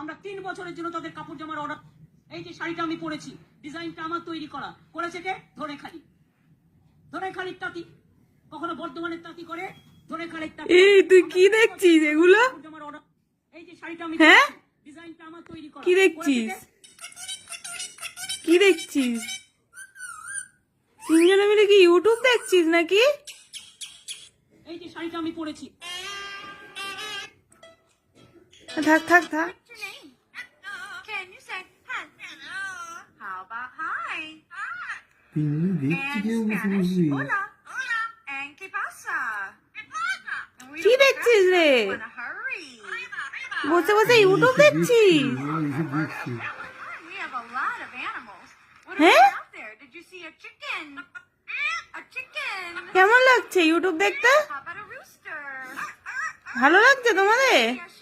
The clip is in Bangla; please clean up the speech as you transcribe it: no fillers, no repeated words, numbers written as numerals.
আমরা 3 বছরের জন্য তাদের কাপড় জামার অর্ডার। এই যে শাড়িটা আমি পরেছি, ডিজাইনটা আমার তৈরি করা, করেছে কে? ধনেখালির তাঁতি। কখনো বর্ধমানের তাঁতি করে, ধনেখালির তাঁতি। এই তুই কি দেখছিস এগুলো? এই যে শাড়িটা আমি হ্যাঁ, ডিজাইনটা আমার তৈরি করা, কি দেখছিস? কি দেখছিস? তিনজনে মিলে কি ইউটিউব দেখছিস নাকি? এই যে শাড়িটা আমি পরেছি। থাক থাক থাক। Can you say hello? How about hi? তিনজন দেখছি কেউ বসে বসে। Hola. Hola. And ¿qué pasa? And we কি don't দেখছিস রে? wanna hurry. বসে বসে ইউটিউব দেখছিস? এসব দেখছি। We have a lot of animals. What Huh? is out there? Did you see a chicken? A chicken. কেমন লাগছে ইউটিউব দেখতে? How about a rooster? ভালো লাগছে তোমাদের? Yeah,